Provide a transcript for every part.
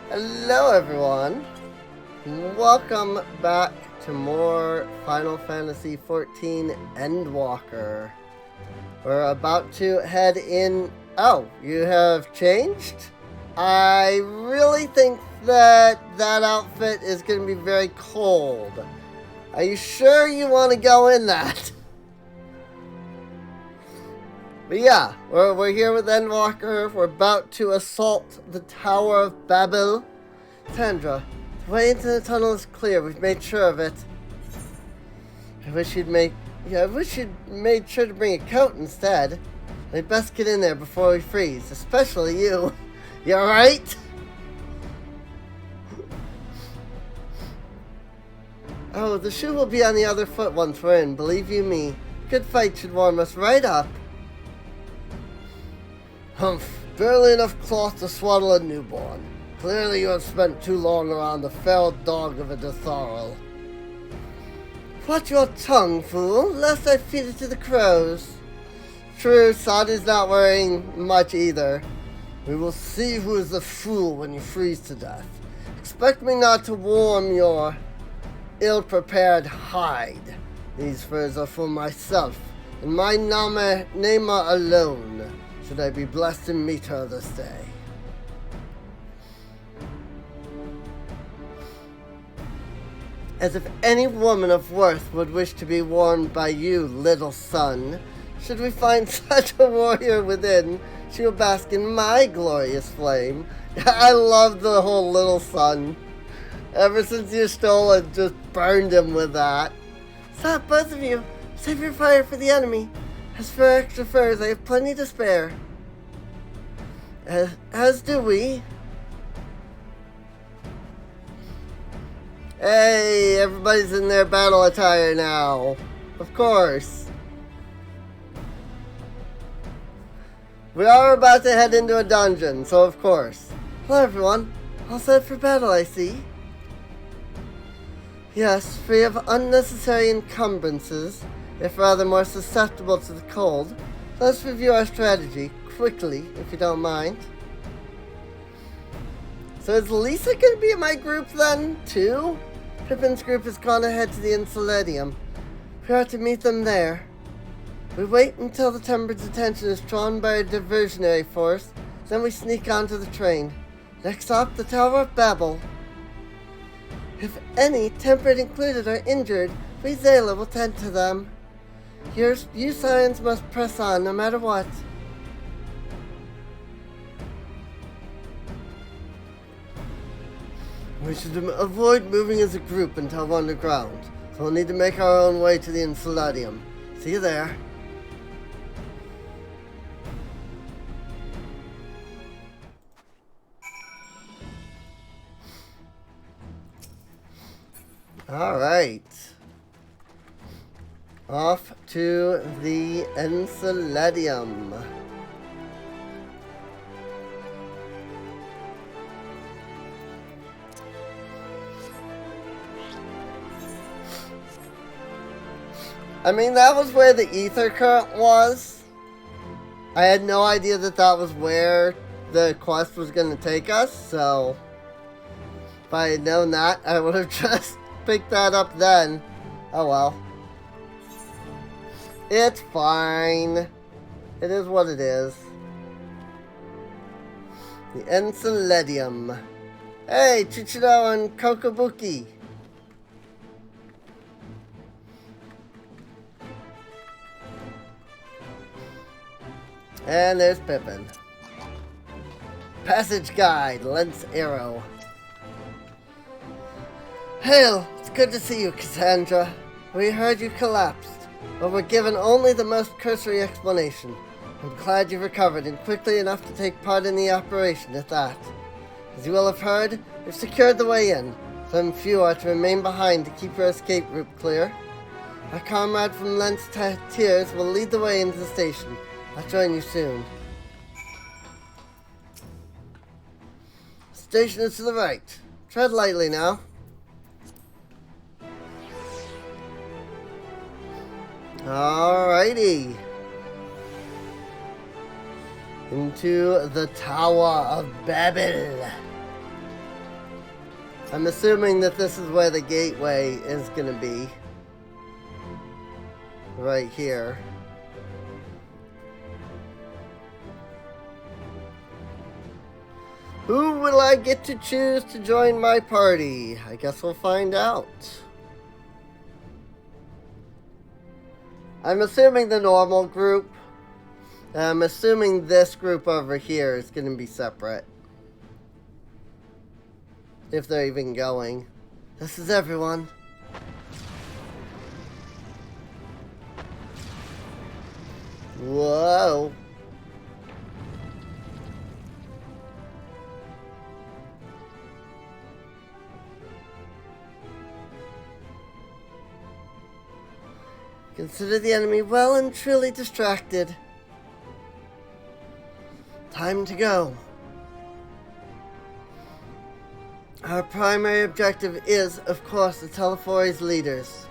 Hello everyone, welcome back to more Final Fantasy XIV Endwalker. We're about to head in... Oh, you have changed? I really think that outfit is going to be very cold. Are you sure you want to go in that? But yeah, we're here with Endwalker. We're about to assault the Tower of Babil. Kassandra, the way into the tunnel is clear. We've made sure of it. I wish you'd made sure to bring a coat instead. We'd best get in there before we freeze, especially you. You alright? Oh, the shoe will be on the other foot once we're in, believe you me. Good fight should warm us right up. Humph, barely enough cloth to swaddle a newborn. Clearly you have spent too long around the feral dog of a Detharil. Watch your tongue, fool, lest I feed it to the crows. True, Sadi's not wearing much either. We will see who is the fool when you freeze to death. Expect me not to warm your ill-prepared hide. These furs are for myself, and my Nama alone. Should I be blessed to meet her this day. As if any woman of worth would wish to be warmed by you, little son. Should we find such a warrior within, she will bask in my glorious flame. I love the whole little son. Ever since you stole it, just burned him with that. Stop, both of you. Save your fire for the enemy. As for extra furs, I have plenty to spare. As do we. Hey, everybody's in their battle attire now. Of course. We are about to head into a dungeon, so of course. Hello everyone. All set for battle, I see. Yes, free of unnecessary encumbrances, if rather more susceptible to the cold. Let's review our strategy, quickly, if you don't mind. So is Lisa going to be in my group then, too? Pippin's group has gone ahead to the Insuledium. We are to meet them there. We wait until the Tempered's attention is drawn by a diversionary force, then we sneak onto the train. Next stop, the Tower of Babil. If any, Tempered included, are injured, we Zayla will tend to them. You Scions must press on, no matter what. We should avoid moving as a group until we're underground, so we'll need to make our own way to the Insuladium. See you there. Alright. Off to the Insuladium. I mean, that was where the ether current was. I had no idea that that was where the quest was going to take us, so if I had known that, I would have just picked that up then. Oh well. It's fine. It is what it is. The Insuledium. Hey, Chichiro and Kokobuki. And there's Pippin. Passage guide, lens arrow. Hail! It's good to see you, Kassandra. We heard you collapsed, but were given only the most cursory explanation. I'm glad you've recovered and quickly enough to take part in the operation at that. As you will have heard, we've secured the way in. Some few are to remain behind to keep your escape route clear. Our comrade from Lens Tears will lead the way into the station. I'll join you soon. Station is to the right. Tread lightly now. Alrighty. Into the Tower of Babil. I'm assuming that this is where the gateway is gonna be. Right here. Who will I get to choose to join my party? I guess we'll find out. I'm assuming the normal group. I'm assuming this group over here is going to be separate. If they're even going. This is everyone. Whoa. Consider the enemy well and truly distracted. Time to go. Our primary objective is, of course, the Telefori's leaders.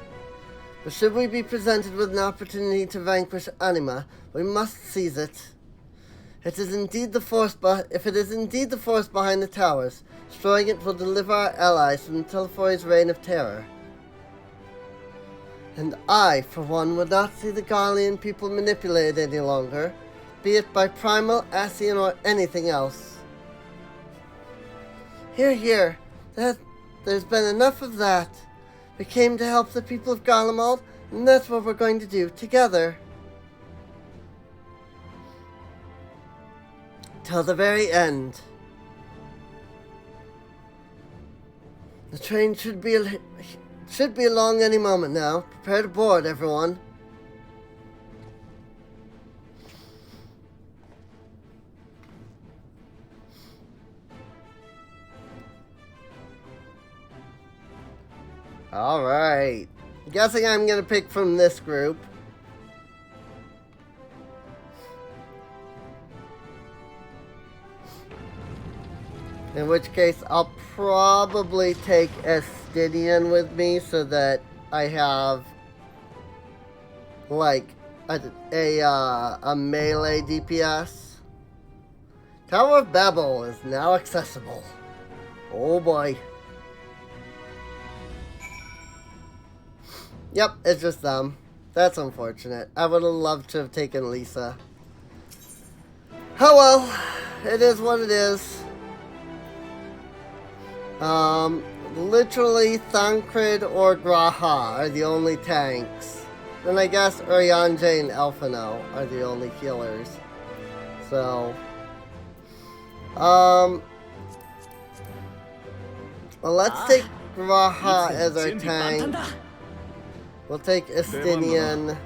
But should we be presented with an opportunity to vanquish Anima, we must seize it. If it is indeed the force behind the towers, destroying it will deliver our allies from the Telefori's reign of terror. And I, for one, would not see the Garlean people manipulated any longer, be it by Primal, Ascian, or anything else. Here. There's been enough of that. We came to help the people of Garlemald, and that's what we're going to do, together. Till the very end. The train should be along any moment now. Prepare to board, everyone. Alright. Guessing I'm gonna pick from this group. In which case, I'll probably take Estinian with me so that I have, like, a melee DPS. Tower of Babil is now accessible. Oh boy. Yep, it's just them. That's unfortunate. I would have loved to have taken Lisa. Oh well, it is what it is. Literally Thancred or Graha are the only tanks. Then I guess Urianger and Elfino are the only healers. So, well, let's take Graha as our tank. We'll take Estinian.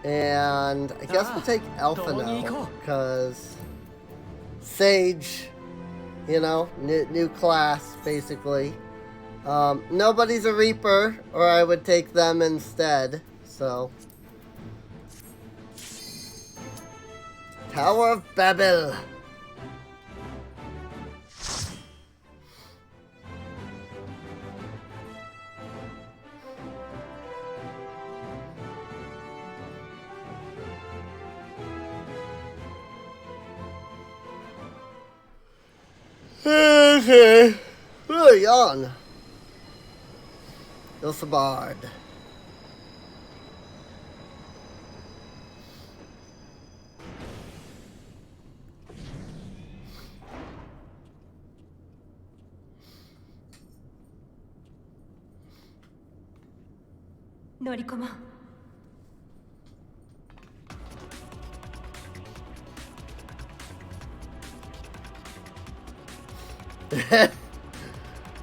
And I guess we'll take Elfino, because Sage, you know, new class, basically. Nobody's a Reaper, or I would take them instead, so. Tower of Babil. Okay. Oh, yawn. Ilsabard. Norikoma.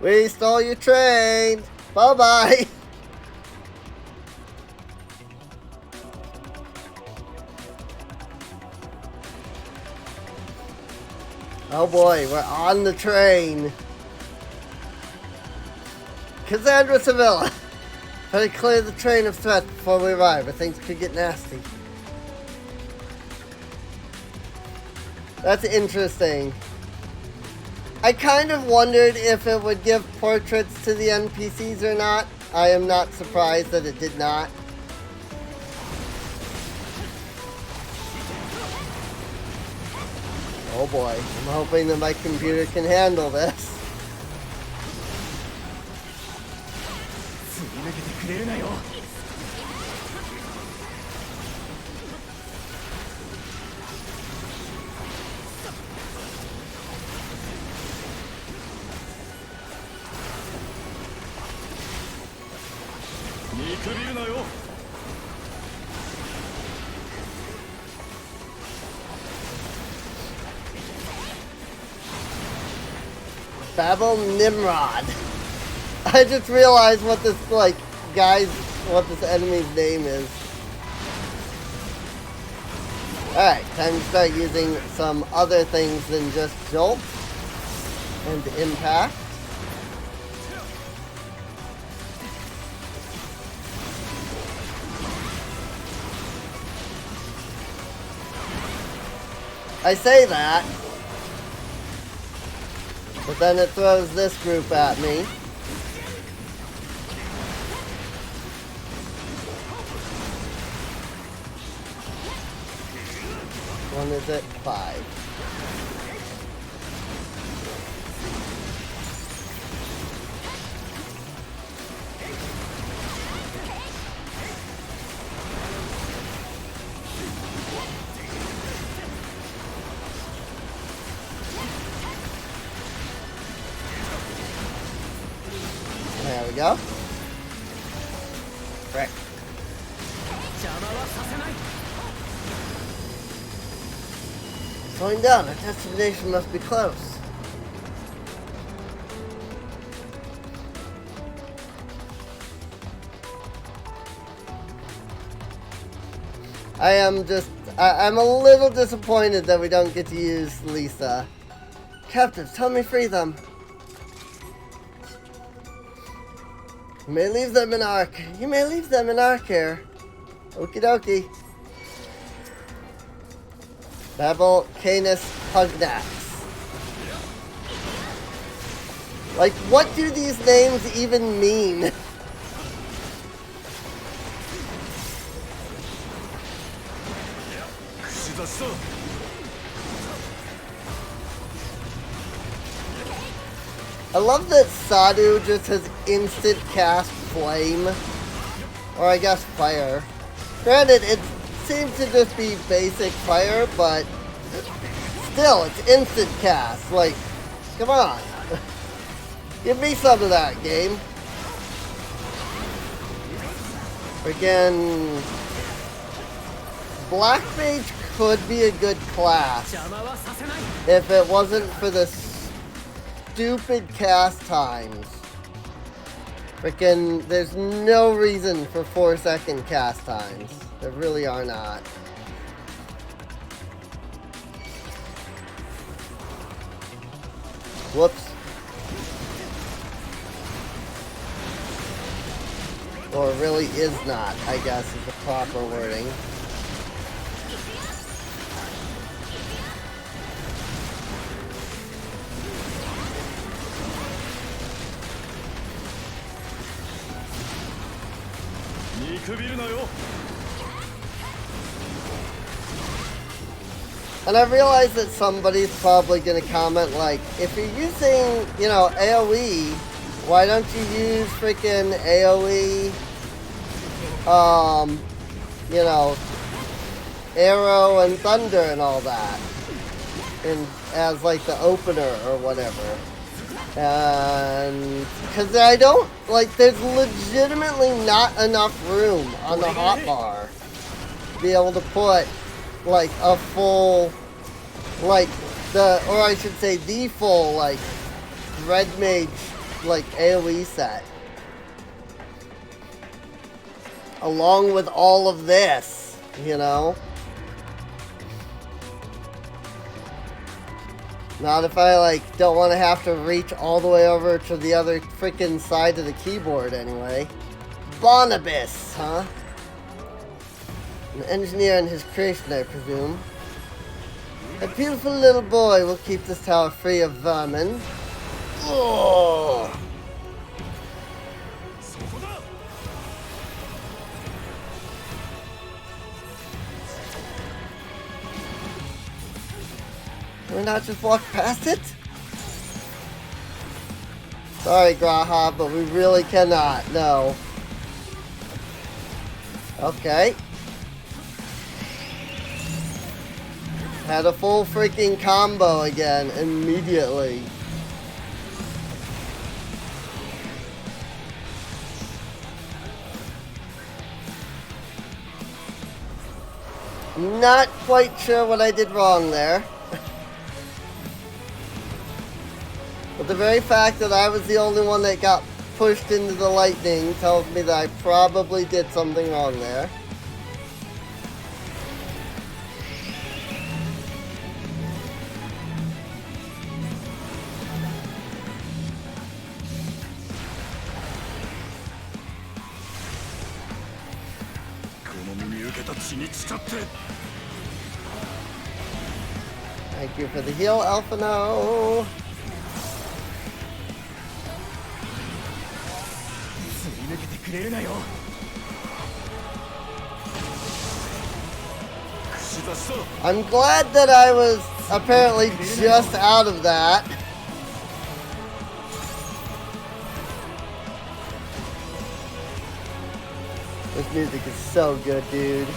We stole your train. Bye-bye. Oh boy, we're on the train. Kassandra Sevilla. Try to clear the train of threat before we arrive, or things could get nasty. That's interesting. I kind of wondered if it would give portraits to the NPCs or not. I am not surprised that it did not. Oh boy, I'm hoping that my computer can handle this. Babil Nimrod. I just realized what this, like, what this enemy's name is. Alright, time to start using some other things than just Jolt and Impact. I say that, but then it throws this group at me. One is at 5. There we go. Frick. Slowing down, our destination must be close. I'm a little disappointed that we don't get to use Lisa. Captives, help me free them. You may leave them in our care. Okie dokie. Babil Canis Pugnax. Like, what do these names even mean? I love that Sadhu just has instant cast flame. Or I guess fire. Granted, it seems to just be basic fire, but still, it's instant cast. Like, come on. Give me some of that, game. Freaking Black Mage could be a good class if it wasn't for the stupid cast times. Freaking, there's no reason for 4-second cast times. There really are not. Whoops. Or really is not, I guess, is the proper wording. And I realize that somebody's probably going to comment like, if you're using, you know, AoE, why don't you use freaking AoE, you know, Arrow and Thunder and all that, and as like the opener or whatever. And because I don't, like, there's legitimately not enough room on the hotbar to be able to put like a full, like or I should say the full, like, Red Mage, like, AoE set. Along with all of this, you know? Not if I, like, don't want to have to reach all the way over to the other freaking side of the keyboard anyway. Barnabas, huh? An engineer and his creation, I presume. A beautiful little boy will keep this tower free of vermin. Ugh. Can we not just walk past it? Sorry, Graha, but we really cannot, no. Okay. Had a full freaking combo again immediately. Not quite sure what I did wrong there. But the very fact that I was the only one that got pushed into the lightning tells me that I probably did something wrong there. Thank you for the heal, Alphino. I'm glad that I was apparently just out of that. This music is so good, dude.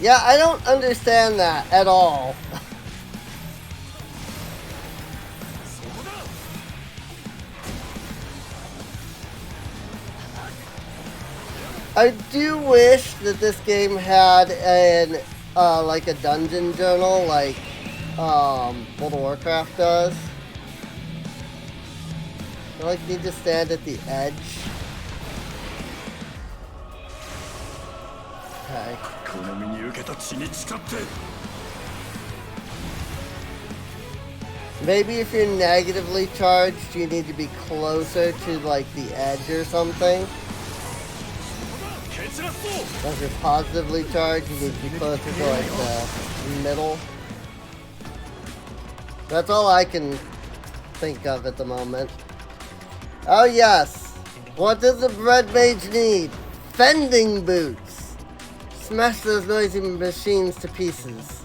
Yeah, I don't understand that at all. I do wish that this game had an like a dungeon journal like World of Warcraft does. I like need to stand at the edge. Okay. Maybe if you're negatively charged, you need to be closer to like the edge or something. If you're positively charged, you need to be closer to like the middle. That's all I can think of at the moment. Oh yes! What does the red mage need? Fending boots! Smash those noisy machines to pieces.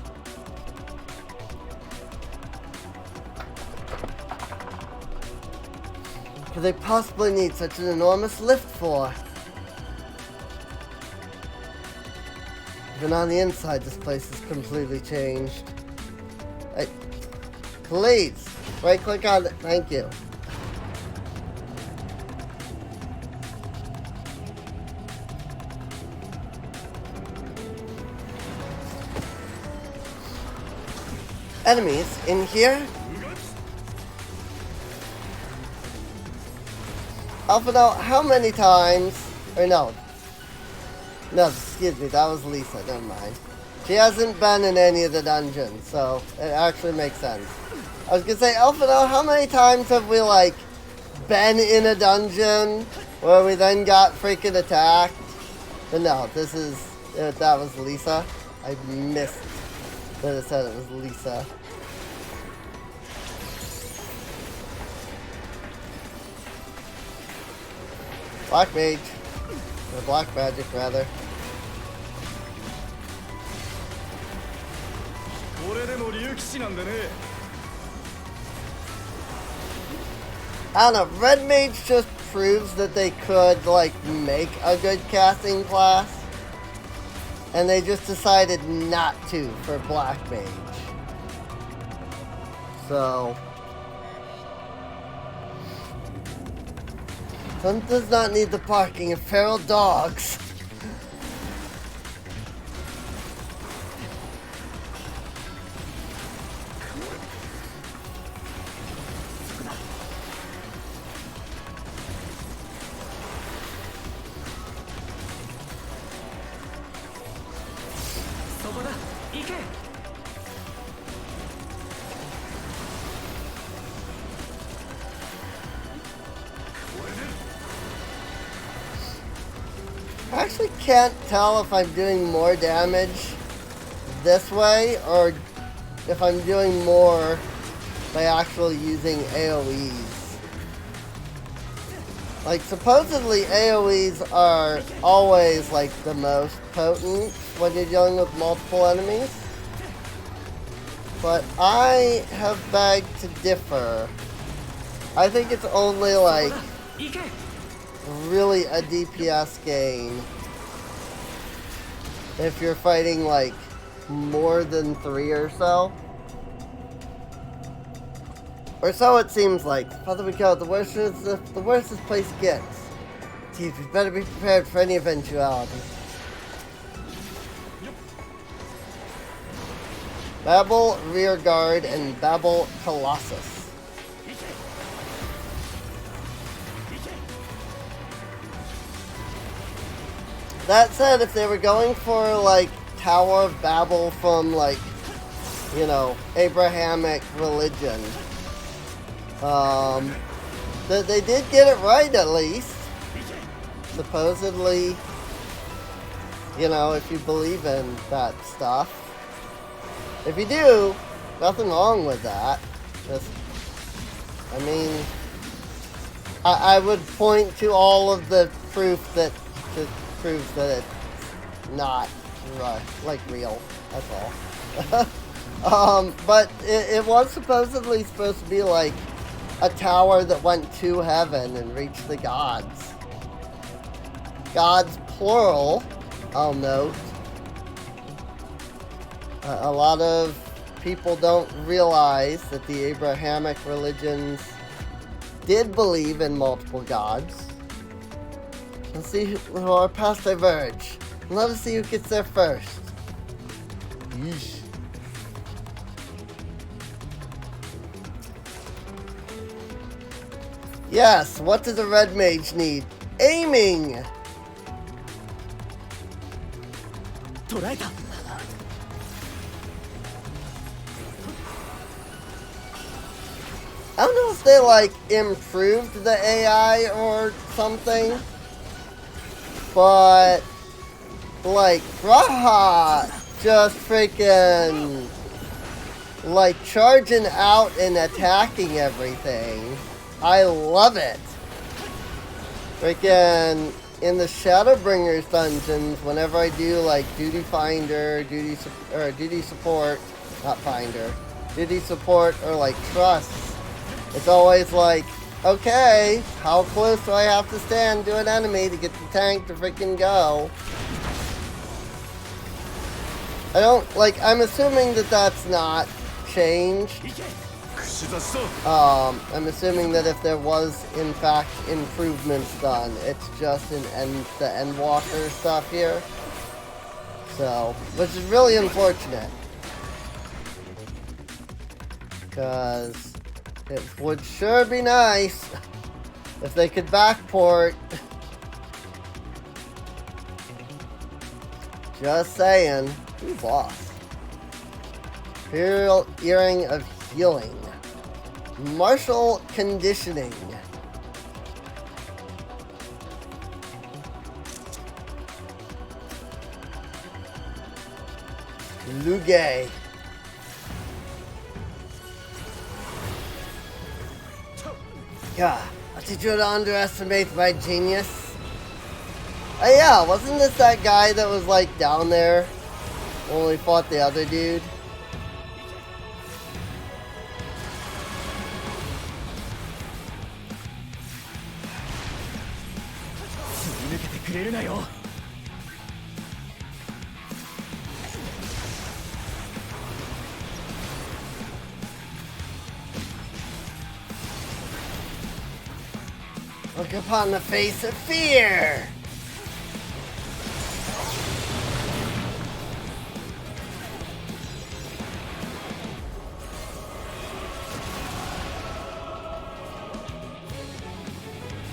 Could they possibly need such an enormous lift for? Even on the inside, this place is completely changed. Hey, please, right click on it. Thank you. Enemies in here? Alphino, how many times, or no, excuse me, that was Lisa, never mind. She hasn't been in any of the dungeons, so it actually makes sense. I was gonna say, Alphino, how many times have we, like, been in a dungeon where we then got freaking attacked? But no, this is, that was Lisa. I missed that it said it was Lisa. Black mage. Or black magic, rather. I don't know, red mage just proves that they could, like, make a good casting class. And they just decided not to for black mage. So... Sun does not need the barking of feral dogs. can't tell if I'm doing more damage this way or if I'm doing more by actually using AoEs. Like, supposedly AoEs are always, like, the most potent when you're dealing with multiple enemies. But I have begged to differ. I think it's only, like, really a DPS gain if you're fighting, like, more than 3 or so. Or so it seems like. Father we go, the worse this place gets. Teeth, we better be prepared for any eventuality. Babil Rearguard and Babil Colossus. That said, if they were going for, like, Tower of Babel from, like, you know, Abrahamic religion, they did get it right, at least. Supposedly, you know, if you believe in that stuff. If you do, nothing wrong with that. Just, I mean, I would point to all of the proof that proves that it's not like real. That's all. But it was supposedly supposed to be like a tower that went to heaven and reached the gods. Gods plural, I'll note. A lot of people don't realize that the Abrahamic religions did believe in multiple gods. Let's see who our paths diverge. Let us see who gets there first. Yeesh. Yes, what does a red mage need? Aiming! I don't know if they, like, improved the AI or something, but, like, Raha just freaking, like, charging out and attacking everything. I love it. Freaking, in the Shadowbringers dungeons, whenever I do, like, duty finder, duty support, not finder, duty support, or, like, trust, it's always like, okay, how close do I have to stand to an enemy to get the tank to freaking go? I don't, like, I'm assuming that that's not changed. I'm assuming that if there was, in fact, improvements done, it's just in the Endwalker stuff here. So, which is really unfortunate. Because it would sure be nice if they could backport. Just saying. Ooh, boss. Imperial Earring of Healing. Martial Conditioning. Luge. God, did you underestimate my genius? Oh yeah, wasn't this that guy that was like down there when we fought the other dude? Look upon the face of fear!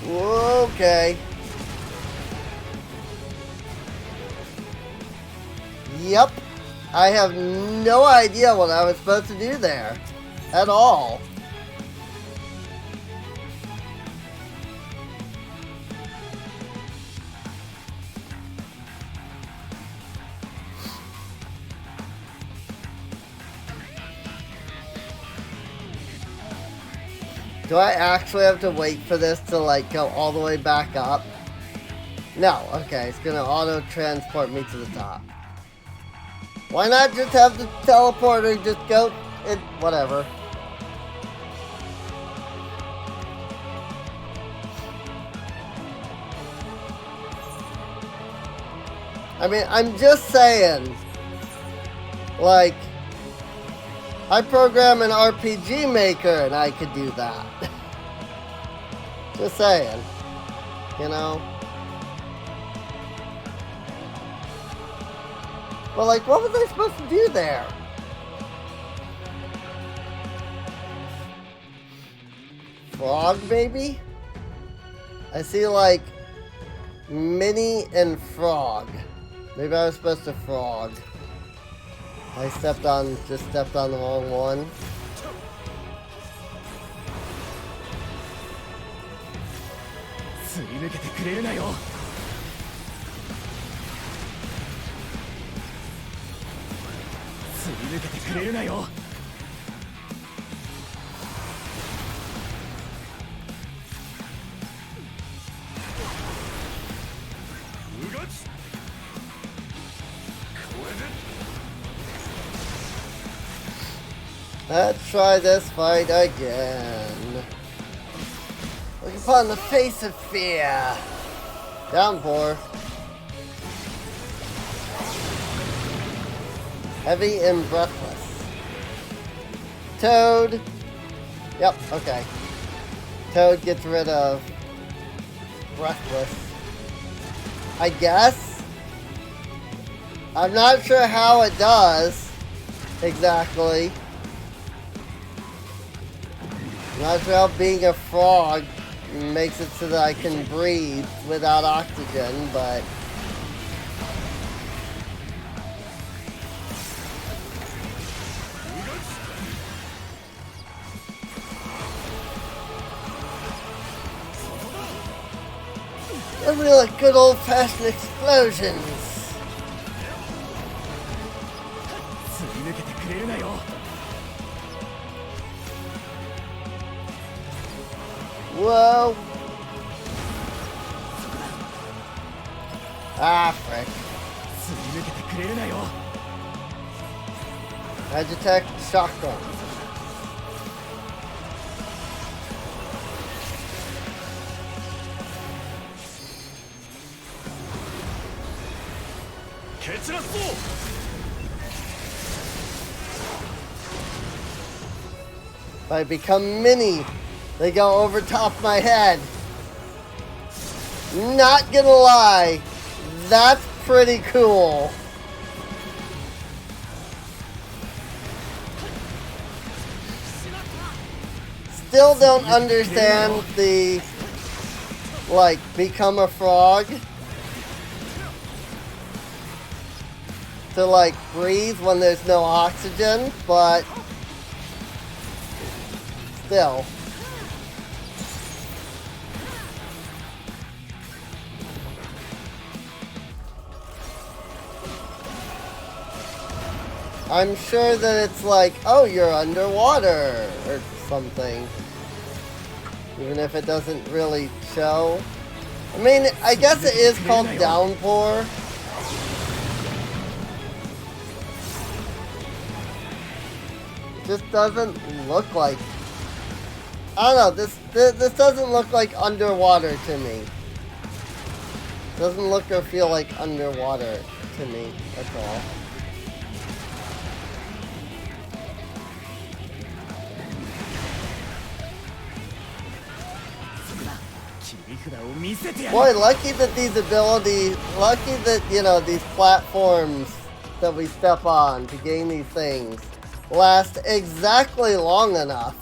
Okay. Yep. I have no idea what I was supposed to do there. At all. Do I actually have to wait for this to, like, go all the way back up? No. Okay, it's gonna auto-transport me to the top. Why not just have the teleporter just go... whatever. I mean, I'm just saying. Like... I program an RPG maker and I could do that. Just saying. You know? But like, what was I supposed to do there? Frog, maybe? I see like Mini and Frog. Maybe I was supposed to frog. I just stepped on the wrong one. Let's try this fight again. Look upon the face of fear. Downpour. Heavy and breathless. Toad. Yep, okay. Toad gets rid of breathless. I guess? I'm not sure how it does exactly. I'm not sure how being a frog makes it so that I can breathe without oxygen, but... Those are like good old-fashioned explosions. Whoa. Ah, frick. Agitech shotgun. If I become Mini, they go over top my head. Not gonna lie, that's pretty cool. Still don't understand the, like, become a frog. To, like, breathe when there's no oxygen, but still. I'm sure that it's like, oh, you're underwater or something. Even if it doesn't really show. I mean, I guess it is called downpour. It just doesn't look like... I don't know, this doesn't look like underwater to me. It doesn't look or feel like underwater to me, that's all. Boy, lucky that lucky that, you know, these platforms that we step on to gain these things last exactly long enough.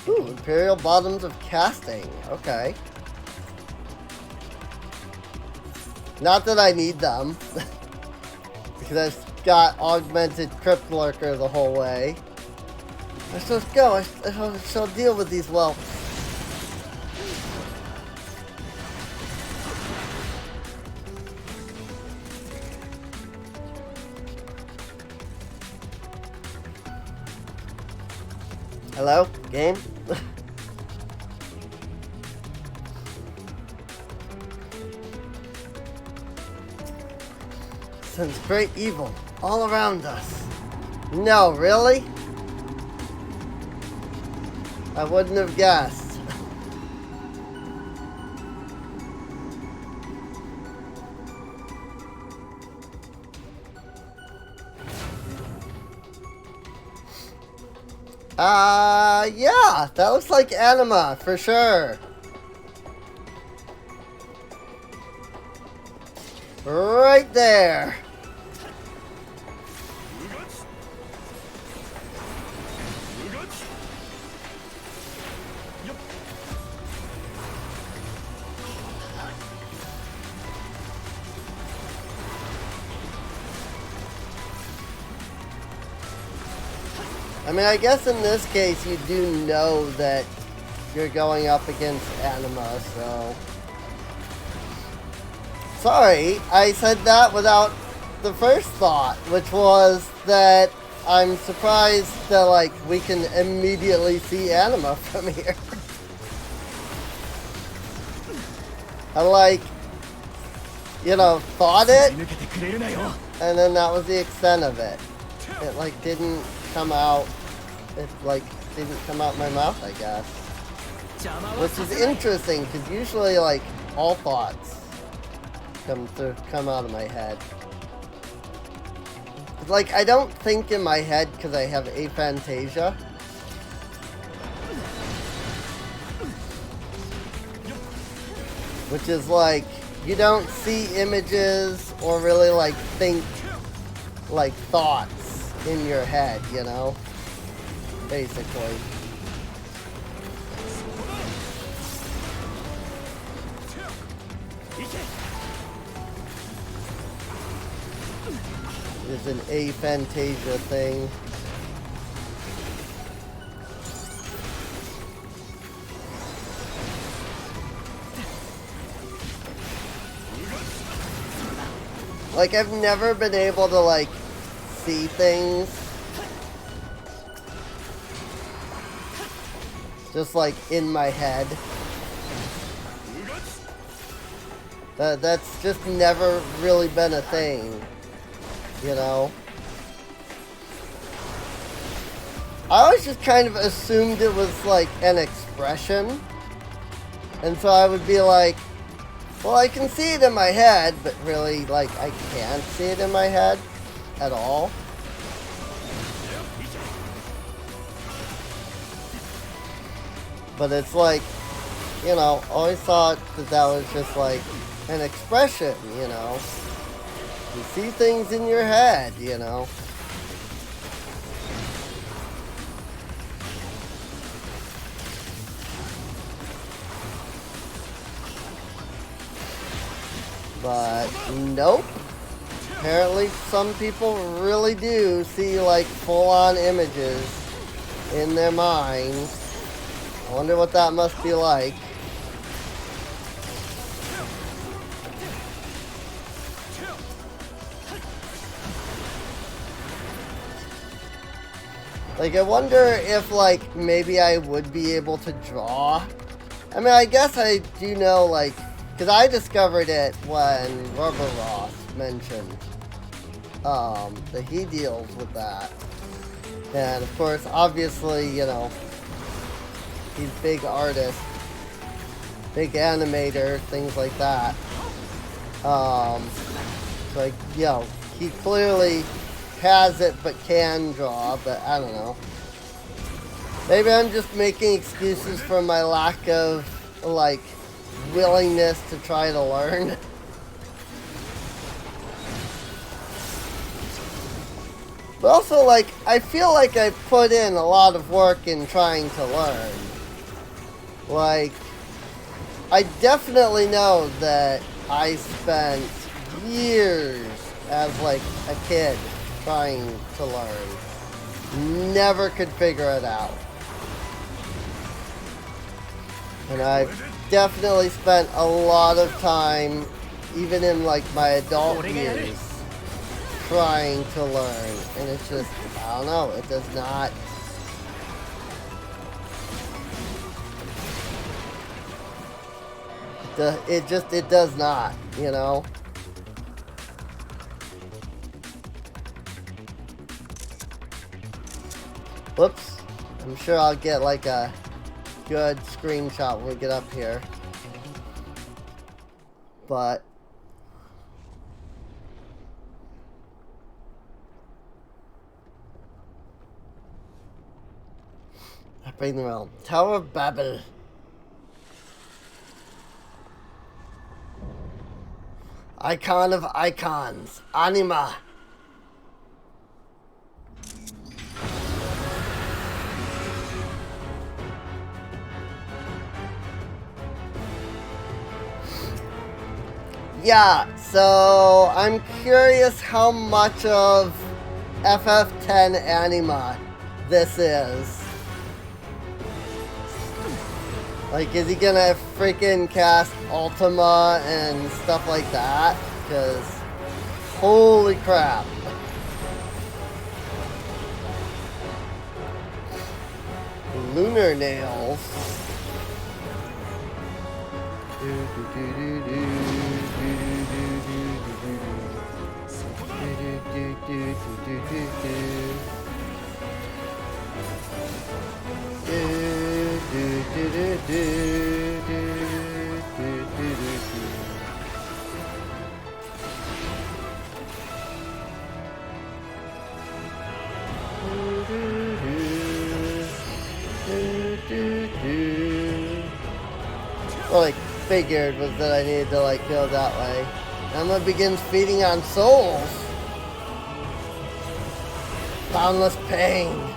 Ooh, Imperial Bottoms of Casting. Okay. Not that I need them. Because I've got augmented Crypt Lurker the whole way. I shall go. I shall deal with these whelps. Hello? Game? sense great evil all around us. No, really? I wouldn't have guessed. Yeah, that looks like anima, for sure. Right there. I mean, I guess in this case you do know that you're going up against anima, so... Sorry, I said that without the first thought, which was that I'm surprised that, like, we can immediately see anima from here. I, like, you know, thought it, and then that was the extent of it. It, like, didn't come out, it, like, didn't come out my mouth, I guess. Which is interesting, because usually, like, all thoughts come out of my head. Like, I don't think in my head because I have aphantasia. Which is like, you don't see images or really like think like thoughts in your head, you know? Basically. It's an aphantasia thing. Like, I've never been able to, like, see things. Just, like, in my head. That's just never really been a thing. You know? I always just kind of assumed it was like an expression. And so I would be like, well, I can see it in my head, but really, like, I can't see it in my head at all. But it's like, you know, always thought that that was just like an expression, you know? You see things in your head, you know. But nope. Apparently some people really do see like full-on images in their minds. I wonder what that must be like. Like, I wonder if, like, maybe I would be able to draw. I mean, I guess I do know, like, because I discovered it when Rubber Ross mentioned that he deals with that. And, of course, obviously, you know, he's a big artist, big animator, things like that. Like, you know, he clearly has it but can draw, but I don't know. Maybe I'm just making excuses for my lack of, like, willingness to try to learn. But also, like, I feel like I put in a lot of work in trying to learn. Like, I definitely know that I spent years as, like, a kid trying to learn. Never could figure it out. And I've definitely spent a lot of time, even in like my adult years, trying to learn. And it's just, I don't know, it does not. It does not, you know? Whoops. I'm sure I'll get like a good screenshot when we get up here. But bring them around. Tower of Babil. Icon of icons. Anima. Yeah, so I'm curious how much of FF10 Anima this is. Like, is he gonna freaking cast Ultima and stuff like that? Because, holy crap. Lunar nails. What I figured was that I needed to like go that way. Emma begins feeding on souls. Boundless pain.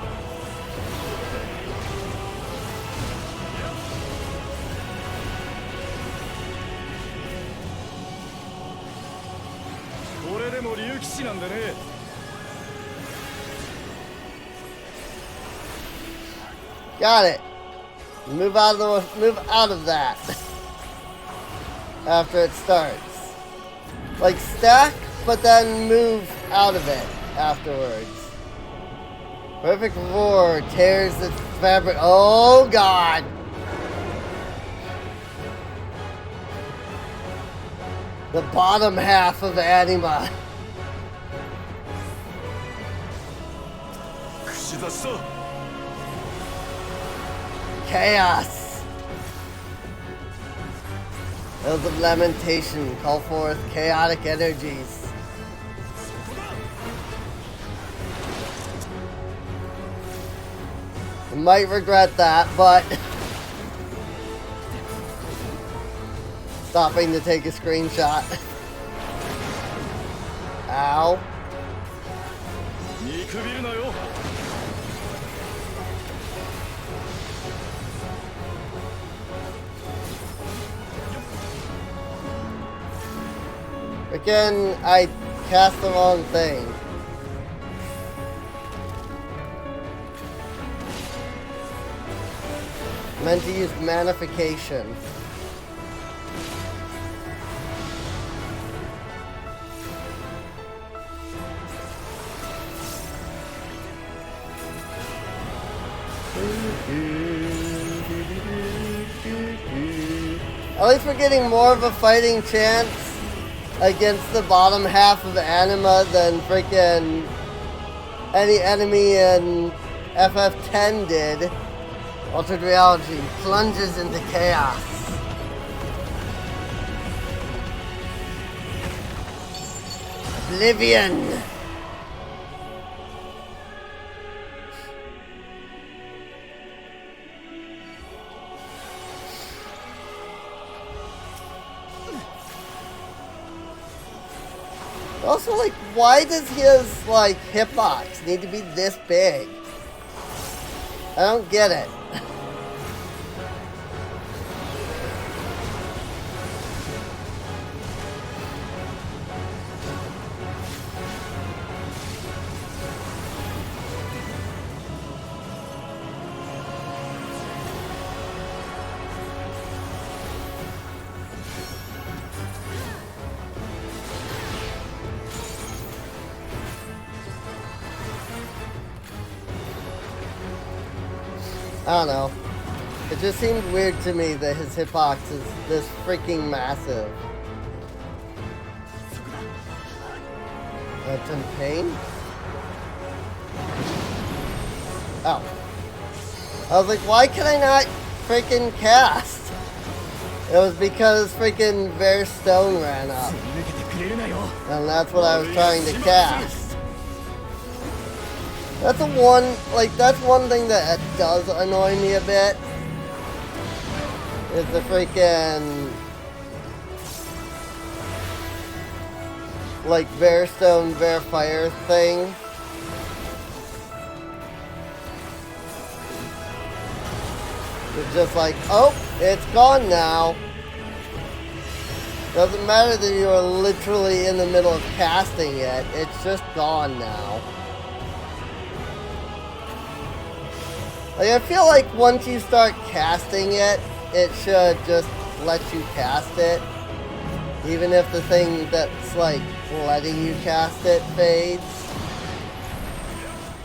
Got it. Move out of that. After it starts. Like stack, but then move out of it afterwards. Perfect roar tears the fabric. Oh god. The bottom half of Anima. Chaos. Hills of Lamentation call forth chaotic energies. You might regret that, but stopping to take a screenshot. Ow. Again, I cast the wrong thing. Meant to use manification. At least we're getting more of a fighting chance against the bottom half of Anima than freaking any enemy in FF10 did. Altered reality plunges into chaos. Oblivion. Also, like, why does his, like, hitbox need to be this big? I don't get it. I don't know. It just seemed weird to me that his hitbox is this freaking massive. That's in pain? Oh. I was like, why can I not freaking cast? It was because freaking Bear Stone ran up. And that's what I was trying to cast. That's one thing that does annoy me a bit. Is the freaking like Bear Stone, Bear Fire thing. It's just like, oh, it's gone now. Doesn't matter that you are literally in the middle of casting it, it's just gone now. Like, I feel like once you start casting it, it should just let you cast it. Even if the thing that's like letting you cast it fades.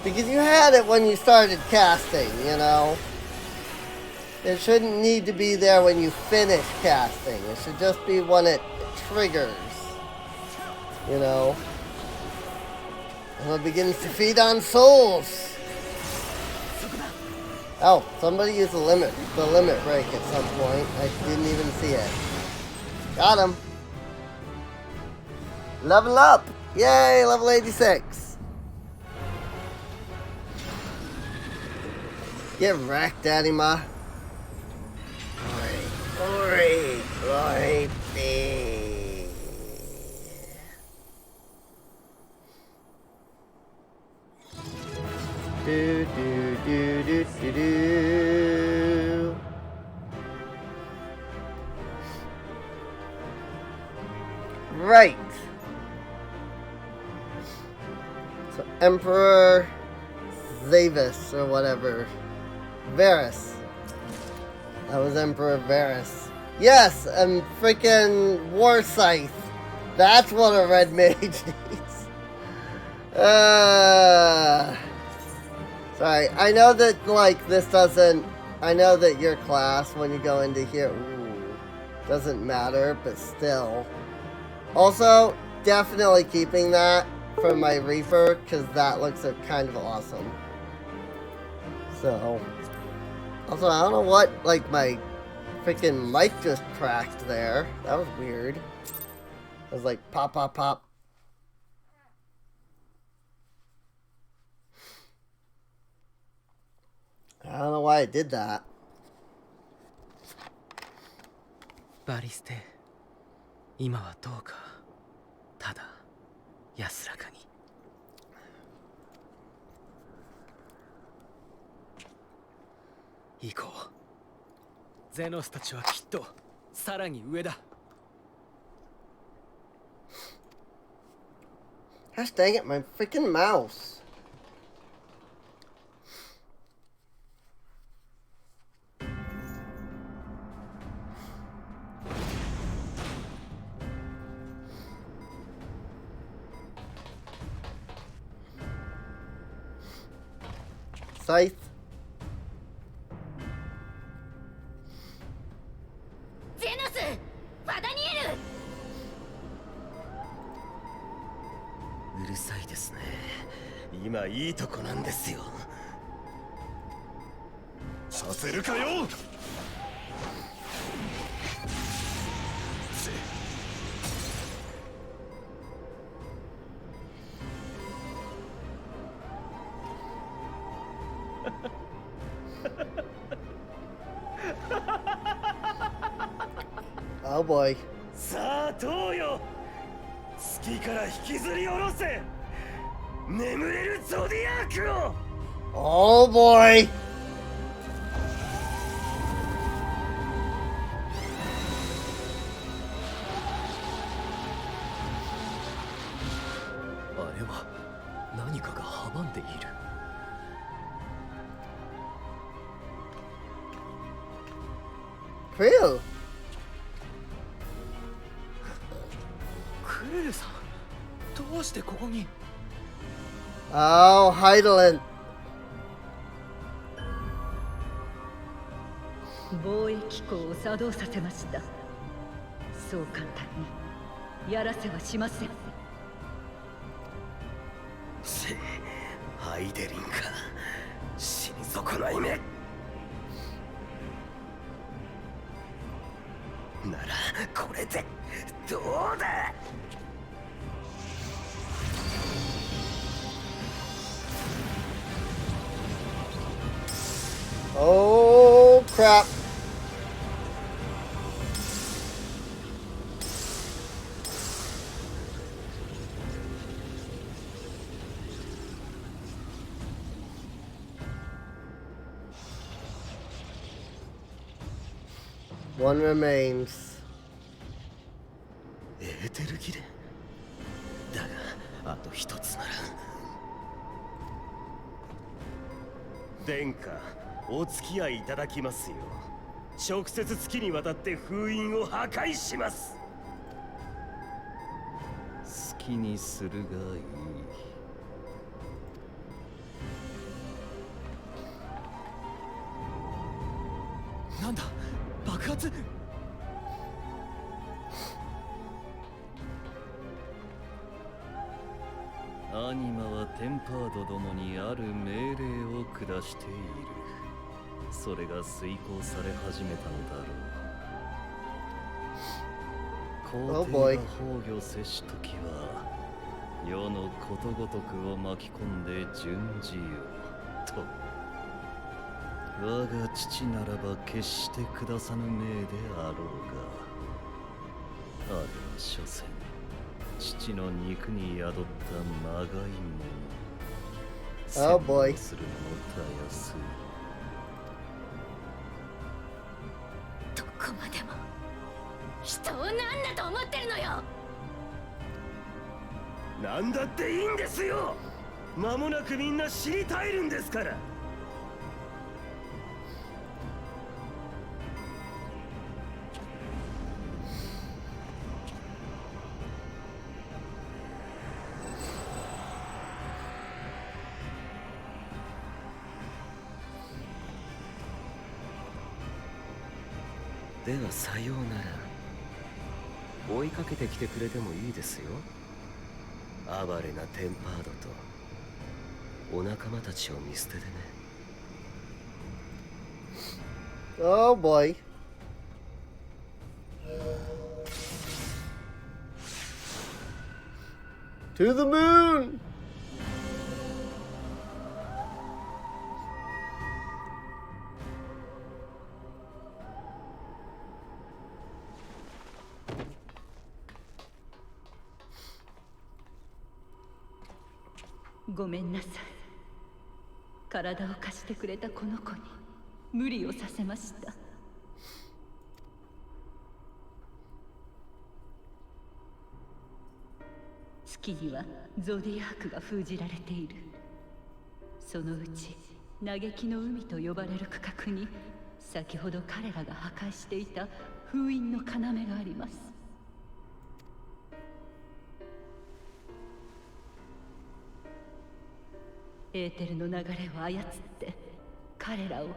Because you had it when you started casting, you know? It shouldn't need to be there when you finish casting. It should just be when it triggers. You know? And it begins to feed on souls. Oh, somebody used the limit break at some point. I didn't even see it. Got him. Level up. Yay, level 86. Get wrecked, Anima. Glory be. Do do do do do do. Right. So Emperor Zavis or whatever. Varus. That was Emperor Varus. Yes, and freaking War Scythe. That's what a red mage needs. Sorry, I know that, like, this doesn't... I know that your class, when you go into here, doesn't matter, but still. Also, definitely keeping that for my Reaper, because that looks kind of awesome. So... Also, I don't know what, like, my freaking mic just cracked there. That was weird. It was like, pop, pop, pop. I don't know why I did that. Bariste, 今はどうか。ただ、安らかに。行こう。ゼノスたちはきっとさらに上だ。Gosh dang it, my freaking mouse. Scythe. Zenos! Vadaniel! うるさいですね。今いいとこなんですよ。させるかよ。Oh boy. さあどうよ。月から引きずり下ろせ。眠れるゾディアークを。Oh boy. あれは何かが阻んでいる。クレル。クレルさん、どうしてここに？ Oh, Heidelin. 防疫機構を作動させました。そう簡単にやらせはしません。ハイデリンか。死に損ない目。ならこれでどうだ。Oh crap. One remains. エーテルギレだが、あと一つなら。殿下、お付き合いいただきますよ。直接月に渡って封印を破壊します。好きにするがいい。なんだ、爆発。アニマはテンパードどもにある命令を下している。それが遂行され始めたのだろう。皇帝が崩御せしときは世のことごとくを巻き込んで順次よと。我が父ならば決して下さぬ命であろうが、あれは所詮父の肉に宿ったまがいもの。 Oh boy. するのもたやすい。どこまでも人を何だと思ってるのよ。なんだっていいんですよ。間もなくみんな死に絶えるんですから。ではさようなら。追いかけてきてくれてもいいですよ。哀れなテンパードとお仲間たちを見捨ててね。Oh boy. To the moon!「ごめんなさい。体を貸してくれたこの子に無理をさせました。月にはゾディアークが封じられている。そのうち嘆きの海と呼ばれる区画に先ほど彼らが破壊していた封印の要があります。エーテルの流れを操って彼らを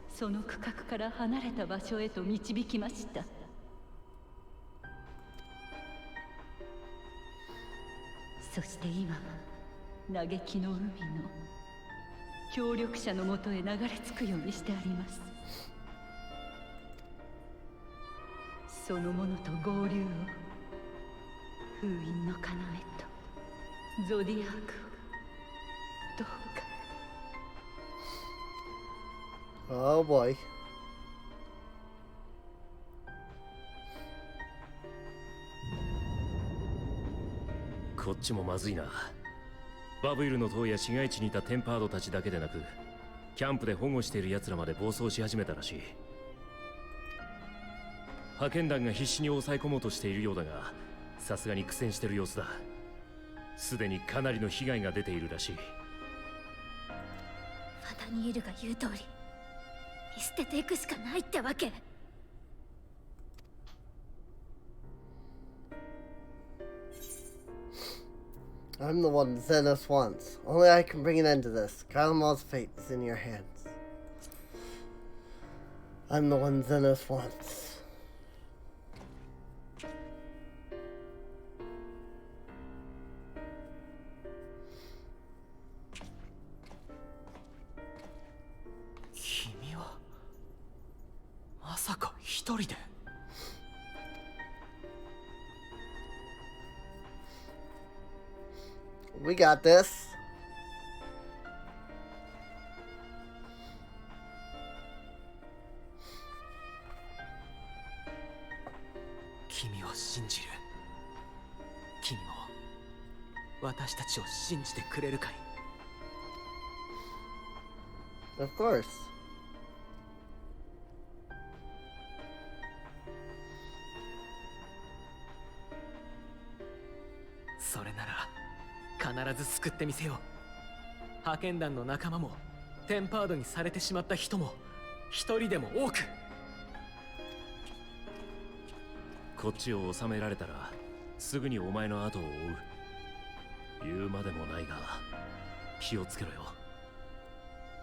その区画から離れた場所へと導きました。そして今は嘆きの海の協力者のもとへ流れ着くようにしてあります。そのものと合流を、封印の要とゾディアークをどうか。Oh boy. こっちもまずいな。バブルの塔や市街地にいたテンパードたちだけでなく、キャンプで保護している奴らまで暴走し始めたらしい。派遣団が必死に抑え込もうとしているようだが、さすがに苦戦してる様子だ。すでにかなりの被害が出ているらしい。ファダニエルが言う通り見捨てていくしかないってわけ。I'm the one Zenos wants. Only I can bring an end to this. Garlemald's fate is in your hands. I'm the one Zenos wants. 一人で。We got this. 君を信じる。君も私たちを信じてくれるかい？ Of course. それなら必ず救ってみせよう。派遣団の仲間もテンパードにされてしまった人も一人でも多く。こっちを収められたらすぐにお前の後を追う。言うまでもないが気をつけろよ。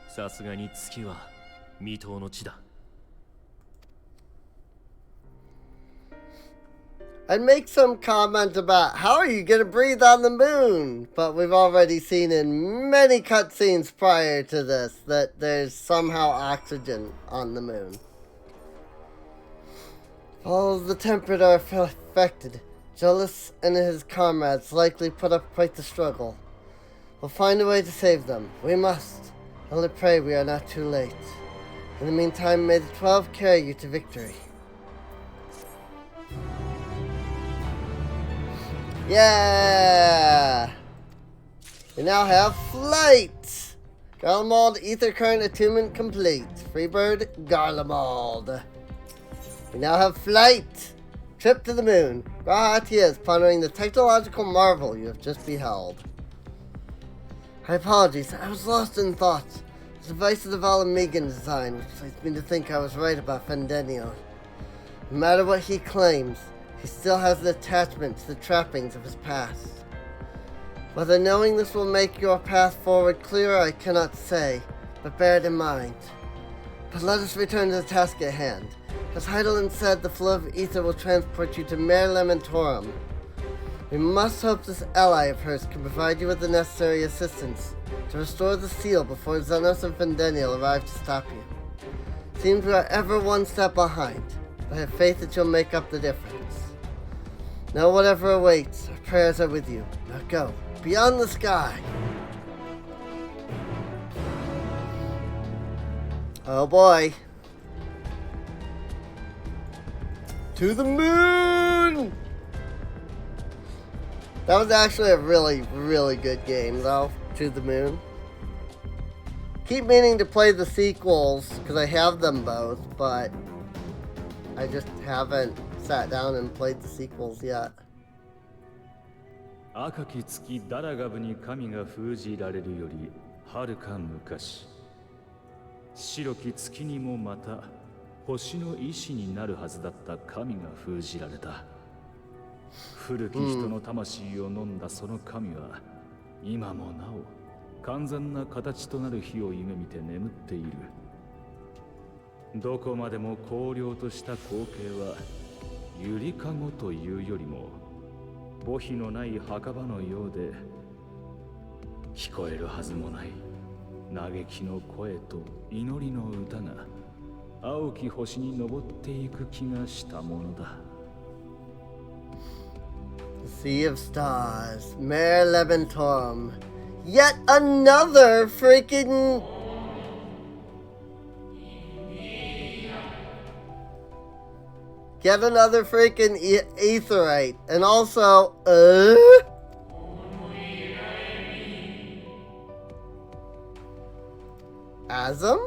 さすがに月は未踏の地だ。I'd make some comment about how are you gonna breathe on the moon, but we've already seen in many cutscenes prior to this that there's somehow oxygen on the moon. All of the temperate are affected. Jullus and his comrades likely put up quite the struggle. We'll find a way to save them. We must. Only pray we are not too late. In the meantime, may the 12 carry you to victory. Yeah! We now have flight! Garlemald Ether Current Attunement complete. Freebird Garlemald. We now have flight! Trip to the moon. Rahatia is pondering the technological marvel you have just beheld. My apologies, I was lost in thought. The device of the Valamegan design, which leads me to think I was right about Fendenio. No matter what he claims, he still has an attachment to the trappings of his past. Whether knowing this will make your path forward clearer, I cannot say, but bear it in mind. But let us return to the task at hand. As Heidelin said, the flow of ether will transport you to Mare Lamentorum. We must hope this ally of hers can provide you with the necessary assistance to restore the seal before Xenos and Fendenil arrive to stop you. Seems we are ever one step behind, but I have faith that you'll make up the difference. Now whatever awaits, our prayers are with you. Now go, beyond the sky! Oh boy. To the moon! That was actually a really, really good game, though. To the moon. Keep meaning to play the sequels, because I have them both, but I just haven't sat down and played the sequels yet. 赤き月ダラガブに神が封じられるよりはるか昔、白き月にもまた星の意志になるはずだった神が封じられた。古き人の魂を飲んだその神は今もなお完全な形となる日を夢見て眠っている。どこまでも荒涼とした光景はゆりかごというよりも墓碑のない墓場のようで、聞こえるはずもない嘆きの声と祈りの歌が青き星に登っていく気がしたものだ。Sea of Stars, Mare Lamentorum. Yet another freaking... Yet another freaking aetherite. And also, Asm?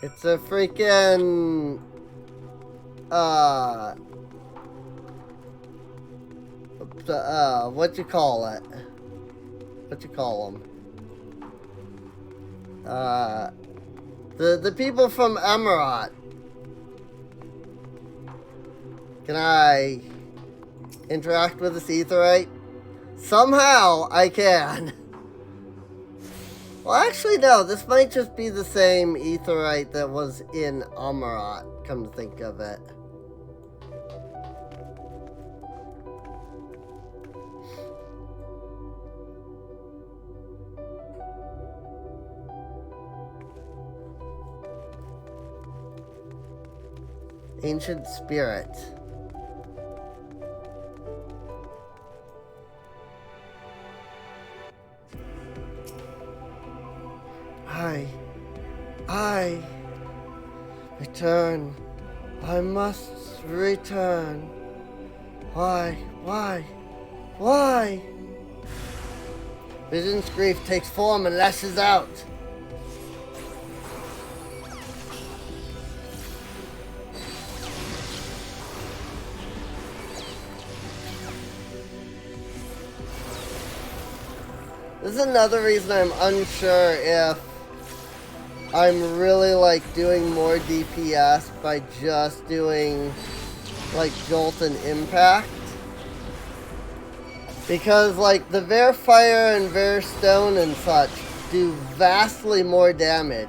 It's a freaking, what you call it? What you call them? The people from Emirat. Can I interact with this aetherite? Somehow I can. Well, actually, no. This might just be the same aetherite that was in Amarat, come to think of it. Ancient spirit. I return. I must return. Why? Vision's grief takes form and lashes out. This is another reason I'm unsure if I'm really like doing more DPS by just doing like Jolt and Impact. Because like the Verfire and Verstone and such do vastly more damage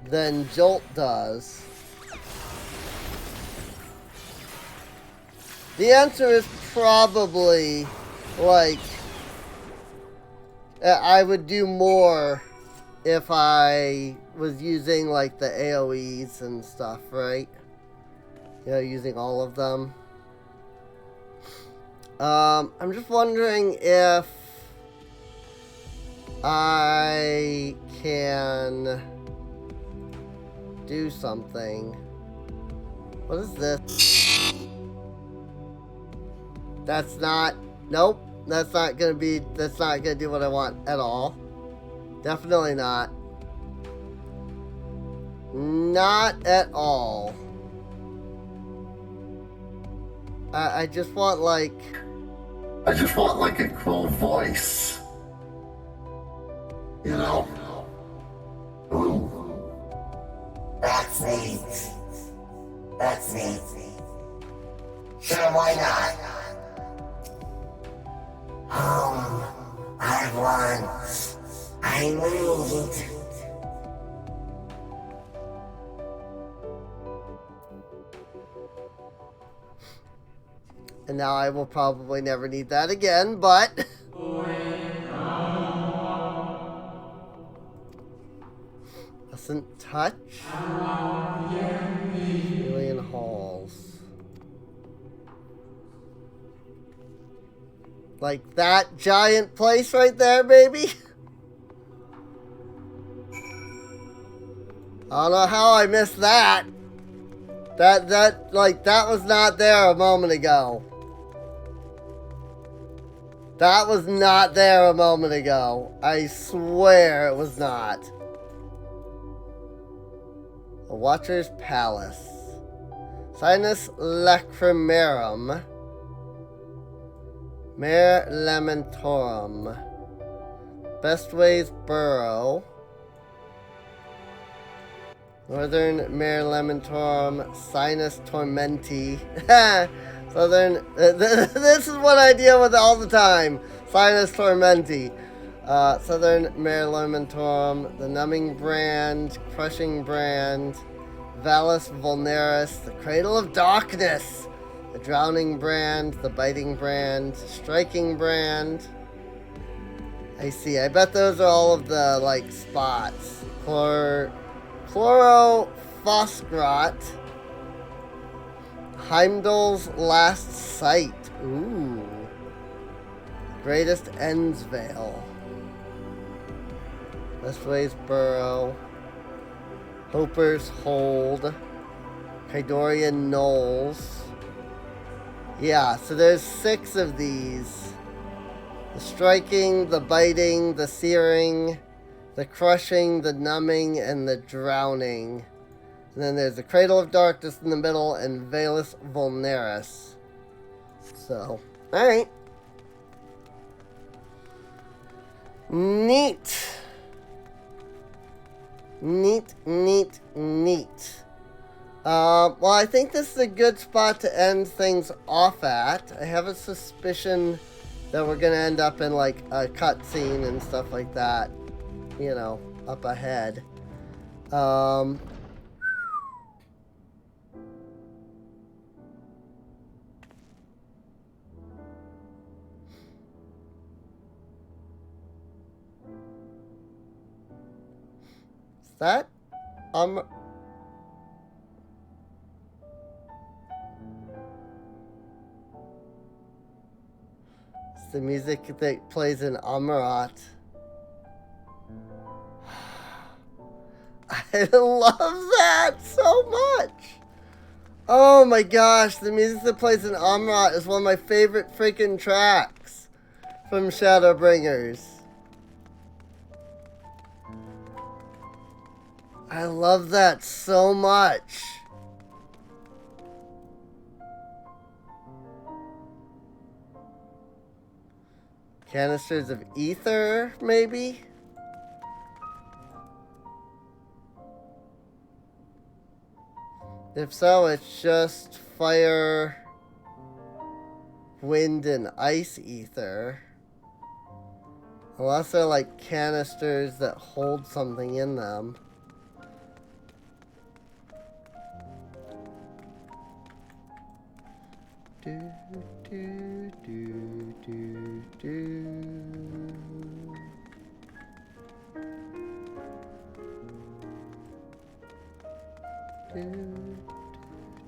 than Jolt does. The answer is probably, like, I would do more if I was using, like, the AoEs and stuff, right? You know, using all of them. I'm just wondering if I can do something. What is this? That's not, nope, that's not gonna do what I want at all. Definitely not. Not at all. I just want like a cool voice. You know? Ooh. That's neat. That's neat. Sure, why not? I need. And now I will probably never need that again, but doesn't touch. Alien halls. Like that giant place right there, baby. I don't know how I missed that. That was not there a moment ago. That was not there a moment ago. I swear it was not. The Watcher's Palace. Sinus Lacrimarum. Mare Lamentorum. Bestway's Burrow. Northern Mare Lamentorum. Sinus Tormenti. Southern, this is what I deal with all the time. Sinus Tormenti. Southern Mare Lamentorum. The Numbing Brand. Crushing Brand. Valus Vulnerus. The Cradle of Darkness. The Drowning Brand. The Biting Brand. Striking Brand. I see. I bet those are all of the, like, spots. Chlorophosgrat. Heimdall's Last Sight. Ooh. Greatest Endsvale. Westway's Burrow. Hoper's Hold. Kydorian Knolls. Yeah, so there's 6 of these. The striking, the biting, the searing, the crushing, the numbing, and the drowning. And then there's the Cradle of Darkness in the middle and Valus Vulnerus. So, alright. Neat. Neat. Well, I think this is a good spot to end things off at. I have a suspicion that we're going to end up in, like, a cutscene and stuff like that. You know, up ahead. that it's the music that plays in Amarat. I love that so much. Oh my gosh, the music that plays in Amarat is one of my favorite freaking tracks from Shadowbringers. I love that so much. Canisters of ether, maybe? If so, it's just fire, wind, and ice ether. Unless they're like canisters that hold something in them. Do, do, do, do, do. Do,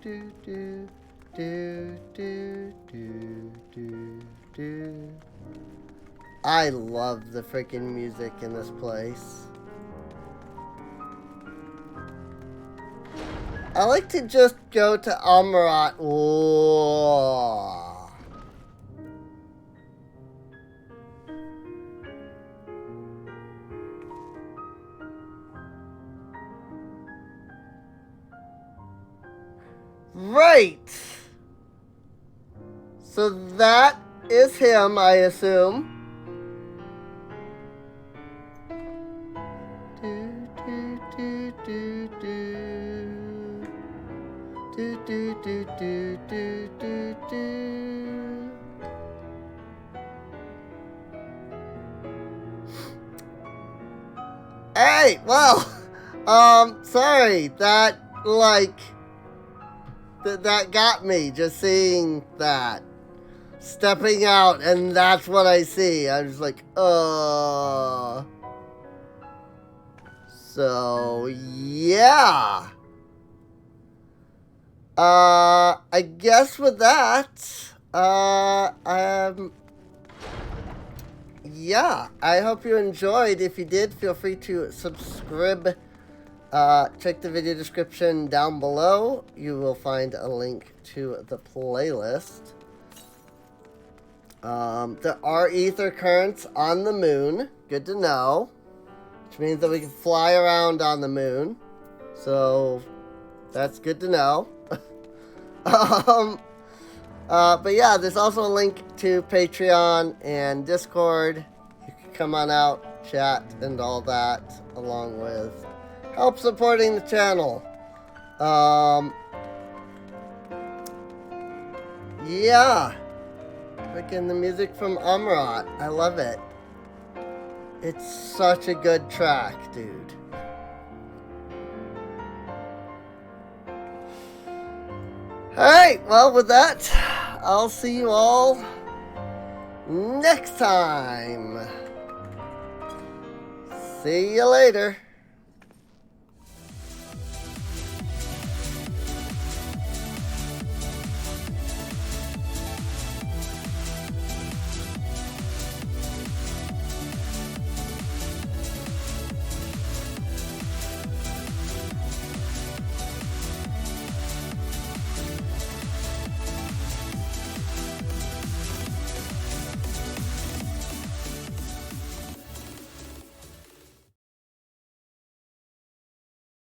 do, do, do, do, do, do, do. I love the freaking music in this place. I like to just go to Amarat. Whoa. Right. So that is him, I assume. Do, do, do, do, do. Do, do, do, do, do, do, do. Hey, well, sorry, that, like, that got me, just seeing that. Stepping out, and that's what I see. I was like, So, yeah. I guess with that, yeah, I hope you enjoyed. If you did, feel free to subscribe. Check the video description down below. You will find a link to the playlist. There are ether currents on the moon. Good to know. Which means that we can fly around on the moon. So, that's good to know. But yeah, there's also a link to Patreon and Discord. You can come on out, chat, and all that, along with help supporting the channel. Yeah. Freaking the music from Amarat. I love it. It's such a good track, dude. Alright, well, with that, I'll see you all next time. See you later.